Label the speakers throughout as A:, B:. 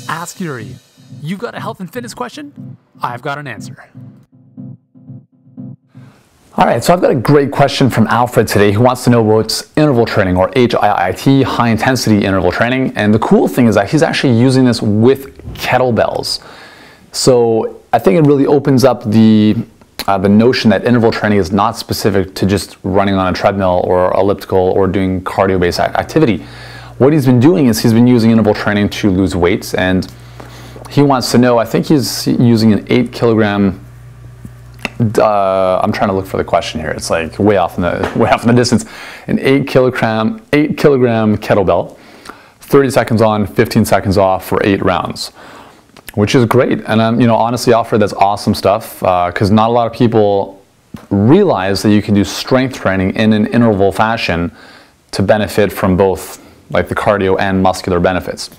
A: Ask Yuri. You've got a health and fitness question? I've got an answer.
B: All right, so I've got a great question from Alfred today who wants to know about interval training, or HIIT, high intensity interval training. And the cool thing is that he's actually using this with kettlebells. So I think it really opens up the notion that interval training is not specific to just running on a treadmill or elliptical or doing cardio-based activity. What he's been doing is he's been using interval training to lose weight, and he wants to know, I think he's using an 8 kilogram, I'm trying to look for the question here. It's like way off in the distance. An 8 kilogram kettlebell, 30 seconds on, 15 seconds off for 8 rounds, which is great. And honestly, Alfred, that's awesome stuff, because not a lot of people realize that you can do strength training in an interval fashion to benefit from both like the cardio and muscular benefits.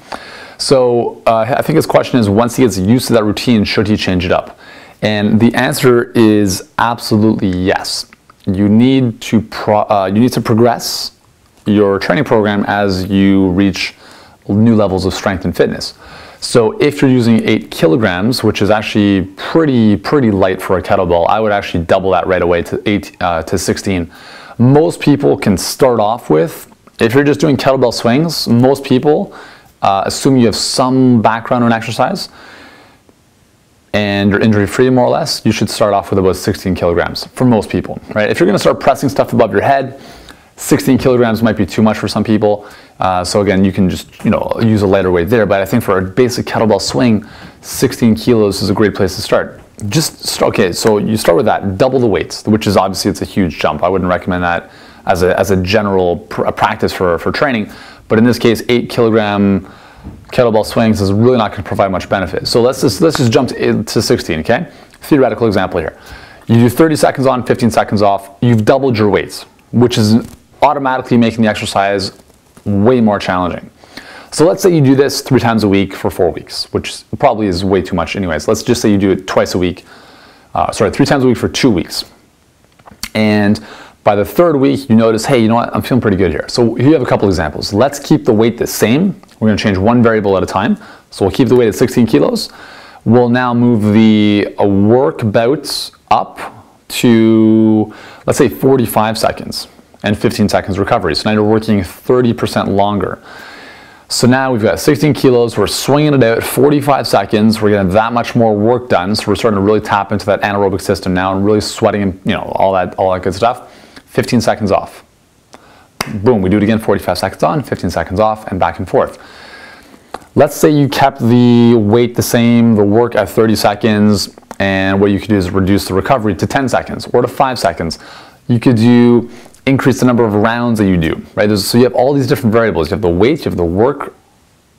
B: So I think his question is, once he gets used to that routine, should he change it up? And the answer is absolutely yes. You need to progress your training program as you reach new levels of strength and fitness. So if you're using 8 kilograms, which is actually pretty light for a kettlebell, I would actually double that right away to 16. Most people can start off with, if you're just doing kettlebell swings, most people, assume you have some background in exercise and you're injury-free more or less, you should start off with about 16 kilograms for most people, right? If you're gonna start pressing stuff above your head, 16 kilograms might be too much for some people. So again, you can just use a lighter weight there, but I think for a basic kettlebell swing, 16 kilos is a great place to start. Okay, so you start with that, double the weights, which is obviously, it's a huge jump. I wouldn't recommend that as a general practice for training, but in this case, 8 kilogram kettlebell swings is really not going to provide much benefit. So let's just jump to 16, okay? Theoretical example here. You do 30 seconds on, 15 seconds off, you've doubled your weights, which is automatically making the exercise way more challenging. So let's say you do this 3 times a week for 4 weeks, which probably is way too much anyways. Let's just say you do it twice a week, 3 times a week for 2 weeks. And by the 3rd week, you notice, hey, you know what, I'm feeling pretty good here. So here you have a couple examples. Let's keep the weight the same. We're gonna change one variable at a time. So we'll keep the weight at 16 kilos. We'll now move the work bouts up to, let's say, 45 seconds and 15 seconds recovery. So now you're working 30% longer. So now we've got 16 kilos, we're swinging it out 45 seconds, we're getting that much more work done, so we're starting to really tap into that anaerobic system now and really sweating and all that good stuff. 15 seconds off. Boom, we do it again, 45 seconds on, 15 seconds off, and back and forth. Let's say you kept the weight the same, the work at 30 seconds, and what you could do is reduce the recovery to 10 seconds or to 5 seconds. You could increase the number of rounds that you do, right? So you have all these different variables. You have the weight, you have the work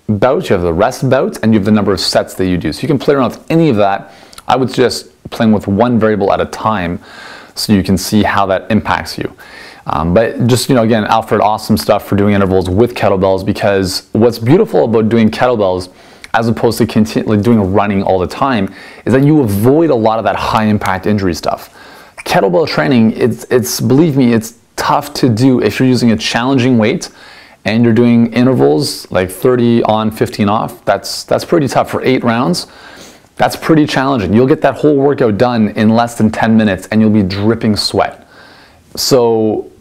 B: bout, you have the rest bout, and you have the number of sets that you do. So you can play around with any of that. I would suggest playing with one variable at a time so you can see how that impacts you. But just, again, Alfred, awesome stuff for doing intervals with kettlebells, because what's beautiful about doing kettlebells as opposed to continually doing running all the time is that you avoid a lot of that high impact injury stuff. Kettlebell training, believe me, it's tough to do if you're using a challenging weight and you're doing intervals like 30 on, 15 off. That's pretty tough for 8 rounds. That's pretty challenging. You'll get that whole workout done in less than 10 minutes and you'll be dripping sweat. So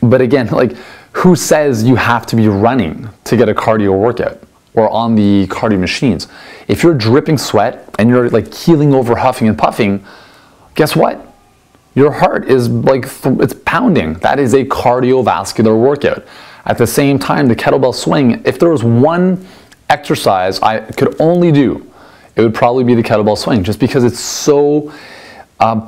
B: but again, like, who says you have to be running to get a cardio workout or on the cardio machines? If you're dripping sweat and you're like keeling over, huffing and puffing, guess what? Your heart is like, it's pounding. That is a cardiovascular workout. At the same time, the kettlebell swing, if there was one exercise I could only do, it would probably be the kettlebell swing, just because it's so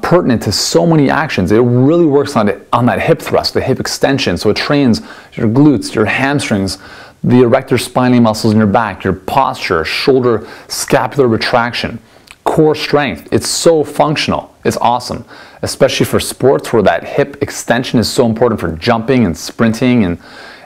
B: pertinent to so many actions. It really works on that hip thrust, the hip extension. So it trains your glutes, your hamstrings, the erector spinae muscles in your back, your posture, shoulder scapular retraction, core strength. It's so functional. It's awesome, especially for sports where that hip extension is so important for jumping and sprinting and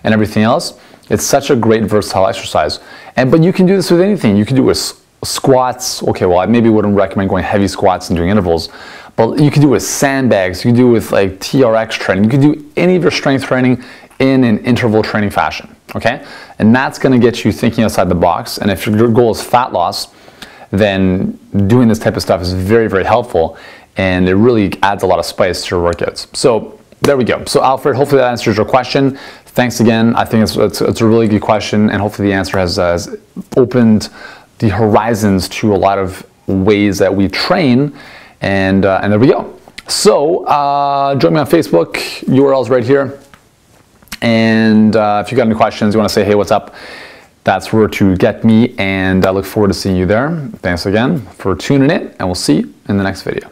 B: everything else. It's such a great versatile exercise. But you can do this with anything. You can do it with squats. Okay, well, I maybe wouldn't recommend going heavy squats and doing intervals, but you can do it with sandbags. You can do it with like TRX training. You can do any of your strength training in an interval training fashion. okay? And that's gonna get you thinking outside the box. And if your goal is fat loss, then doing this type of stuff is very, very helpful, and it really adds a lot of spice to your workouts. So there we go. So Alfred, hopefully that answers your question. Thanks again. I think it's a really good question, and hopefully the answer has opened the horizons to a lot of ways that we train, and there we go. So join me on Facebook. URL's right here. And if you got any questions, you want to say, hey, what's up? That's where to get me, and I look forward to seeing you there. Thanks again for tuning in, and we'll see you in the next video.